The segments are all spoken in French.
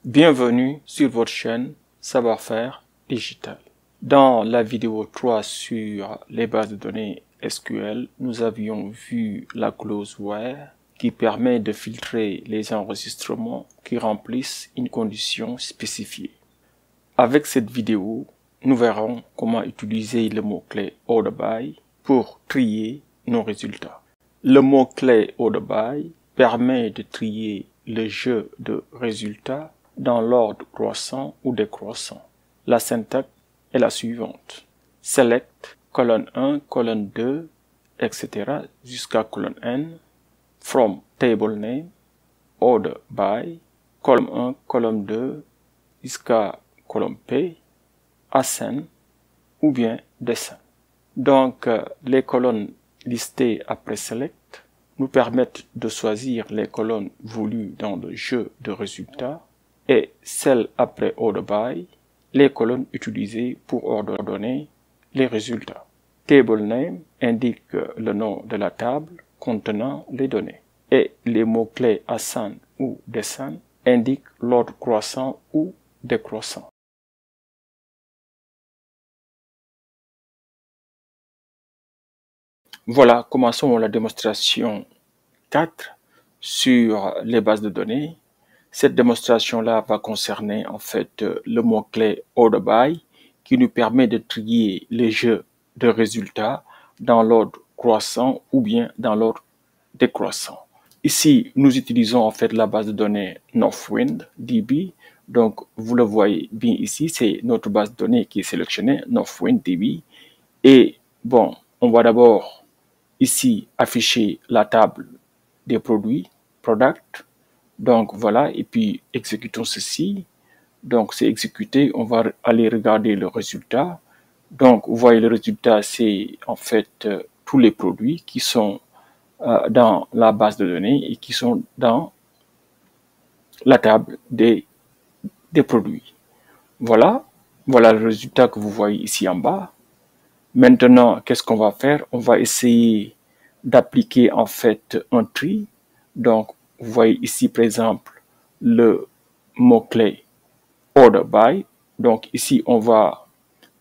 Bienvenue sur votre chaîne Savoir-faire digital. Dans la vidéo 3 sur les bases de données SQL, nous avions vu la clause where qui permet de filtrer les enregistrements qui remplissent une condition spécifiée. Avec cette vidéo, nous verrons comment utiliser le mot-clé order by pour trier nos résultats. Le mot-clé order by permet de trier le jeu de résultats dans l'ordre croissant ou décroissant. La syntaxe est la suivante. Select, colonne 1, colonne 2, etc. jusqu'à colonne n, from table name, order by, colonne 1, colonne 2, jusqu'à colonne P, ascend ou bien descend. Donc, les colonnes listées après select nous permettent de choisir les colonnes voulues dans le jeu de résultats et celles après order by, les colonnes utilisées pour ordonner les résultats. Table name indique le nom de la table contenant les données et les mots-clés ascend ou descend indiquent l'ordre croissant ou décroissant. Voilà, commençons la démonstration 4 sur les bases de données. Cette démonstration-là va concerner en fait le mot-clé order by qui nous permet de trier les jeux de résultats dans l'ordre croissant ou bien dans l'ordre décroissant. Ici, nous utilisons en fait la base de données Northwind DB. Donc, vous le voyez bien ici, c'est notre base de données qui est sélectionnée, Northwind DB. Et bon, on va d'abord ici afficher la table des produits, product. Donc voilà, et puis exécutons ceci. Donc c'est exécuté, on va aller regarder le résultat. Donc vous voyez le résultat, c'est en fait tous les produits qui sont dans la base de données et qui sont dans la table des produits. Voilà, voilà le résultat que vous voyez ici en bas. Maintenant, qu'est-ce qu'on va faire? On va essayer d'appliquer en fait un tri. Donc, vous voyez ici, par exemple, le mot-clé order by. Donc, ici, on va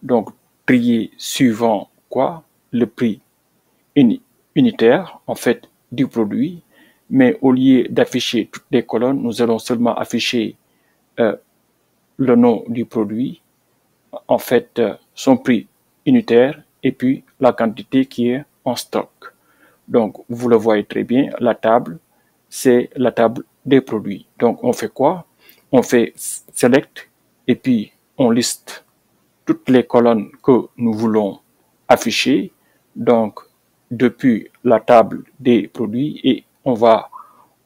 donc trier suivant quoi? Le prix unitaire, en fait, du produit. Mais au lieu d'afficher toutes les colonnes, nous allons seulement afficher le nom du produit, en fait, son prix unitaire et puis la quantité qui est en stock. Donc, vous le voyez très bien, la table, c'est la table des produits. Donc, on fait quoi? On fait select et puis on liste toutes les colonnes que nous voulons afficher. Donc, depuis la table des produits et on va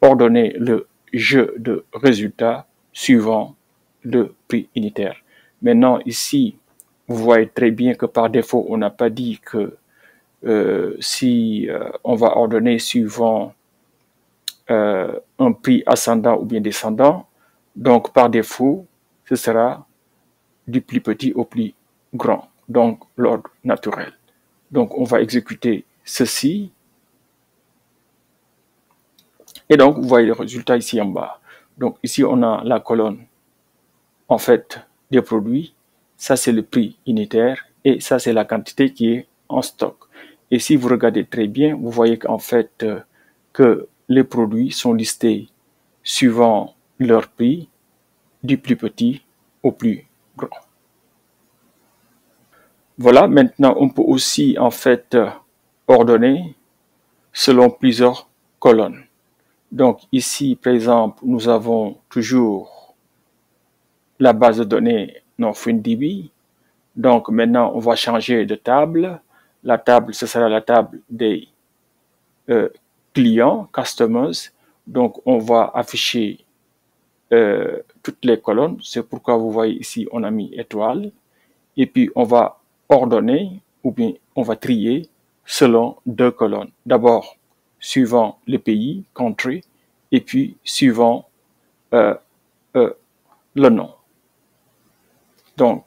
ordonner le jeu de résultats suivant le prix unitaire. Maintenant, ici, vous voyez très bien que par défaut, on n'a pas dit que si on va ordonner suivant un prix ascendant ou bien descendant, donc par défaut, ce sera du plus petit au plus grand, donc l'ordre naturel. Donc on va exécuter ceci. Et donc vous voyez le résultat ici en bas. Donc ici on a la colonne en fait des produits. Ça c'est le prix unitaire et ça c'est la quantité qui est en stock. Et si vous regardez très bien, vous voyez qu'en fait que les produits sont listés suivant leur prix du plus petit au plus grand. Voilà, maintenant on peut aussi en fait ordonner selon plusieurs colonnes. Donc ici par exemple nous avons toujours la base de données NorthwindDB. Donc maintenant on va changer de table. La table, ce sera la table des clients, customers. Donc on va afficher toutes les colonnes. C'est pourquoi vous voyez ici on a mis étoile. Et puis on va ordonner ou bien on va trier selon deux colonnes. D'abord suivant le pays, country, et puis suivant le nom. Donc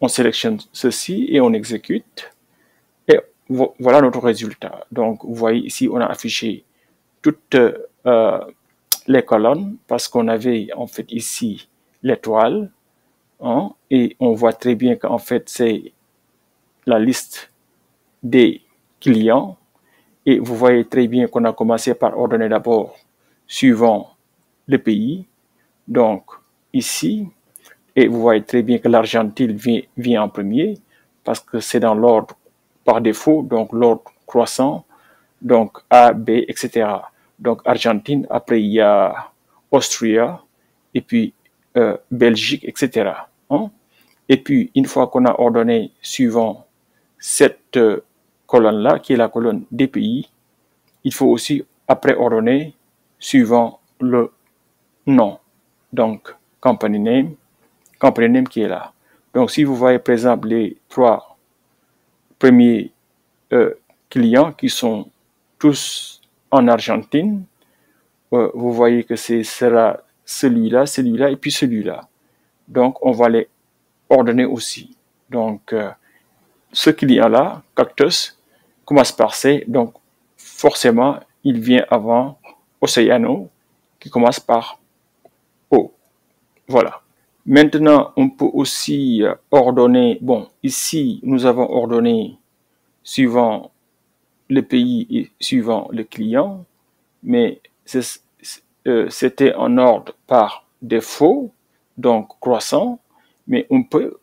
on sélectionne ceci et on exécute. Et voilà notre résultat. Donc vous voyez ici on a affiché toutes les colonnes parce qu'on avait en fait ici l'étoile, hein, et on voit très bien qu'en fait c'est la liste des clients. Et vous voyez très bien qu'on a commencé par ordonner d'abord suivant le pays. Donc ici, et vous voyez très bien que l'Argentine vient en premier parce que c'est dans l'ordre par défaut, donc l'ordre croissant, donc A, B, etc. Donc Argentine, après il y a Austria, et puis Belgique, etc. Hein? Et puis une fois qu'on a ordonné suivant cette colonne-là, qui est la colonne des pays, il faut aussi après ordonner suivant le nom. Donc company name qui est là. Donc si vous voyez par exemple les 3 premiers clients qui sont tous en Argentine, vous voyez que ce sera celui-là, celui-là et puis celui-là. Donc on va les ordonner aussi. Donc ce client-là, Cactus, commence par C, donc forcément il vient avant Océano qui commence par O. Voilà. Maintenant, on peut aussi ordonner, bon, ici, nous avons ordonné suivant le pays et suivant le client, mais c'était en ordre par défaut, donc croissant, mais on peut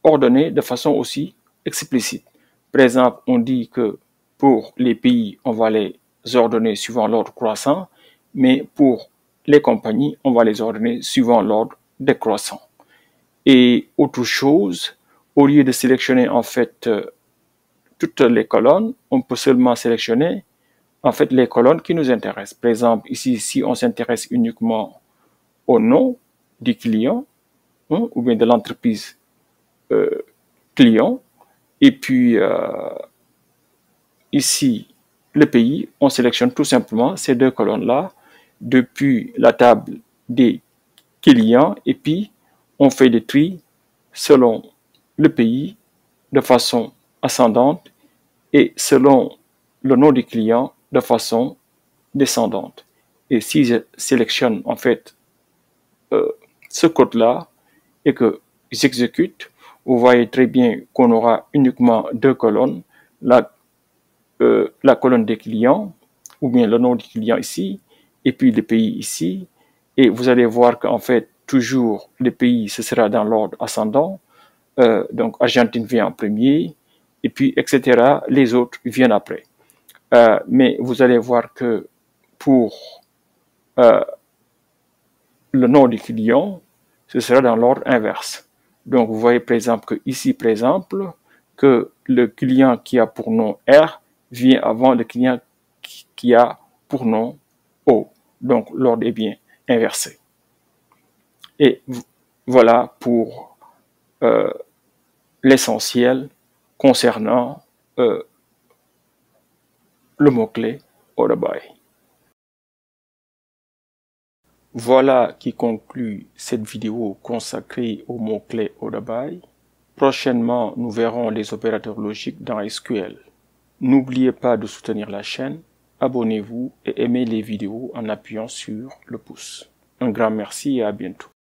ordonner de façon aussi explicite. Par exemple, on dit que pour les pays, on va les ordonner suivant l'ordre croissant, mais pour les compagnies, on va les ordonner suivant l'ordre décroissant. Et autre chose, au lieu de sélectionner en fait toutes les colonnes, on peut seulement sélectionner en fait les colonnes qui nous intéressent. Par exemple, ici, si on s'intéresse uniquement au nom du client, hein, ou bien de l'entreprise client, et puis ici, le pays, on sélectionne tout simplement ces 2 colonnes-là depuis la table des clients, et puis on fait des tri selon le pays de façon ascendante et selon le nom du client de façon descendante. Et si je sélectionne en fait ce code-là et que j'exécute, vous voyez très bien qu'on aura uniquement 2 colonnes, la colonne des clients, ou bien le nom du client ici, et puis le pays ici, et vous allez voir qu'en fait, toujours le pays, ce sera dans l'ordre ascendant, donc Argentine vient en premier, et puis etc., les autres viennent après. Mais vous allez voir que pour le nom du client, ce sera dans l'ordre inverse. Donc vous voyez par exemple que ici, par exemple, que le client qui a pour nom R vient avant le client qui a pour nom O. Donc l'ordre est bien inversé. Et voilà pour l'essentiel concernant le mot-clé order by. Voilà qui conclut cette vidéo consacrée au mot-clé order by. Prochainement, nous verrons les opérateurs logiques dans SQL. N'oubliez pas de soutenir la chaîne, abonnez-vous et aimez les vidéos en appuyant sur le pouce. Un grand merci et à bientôt.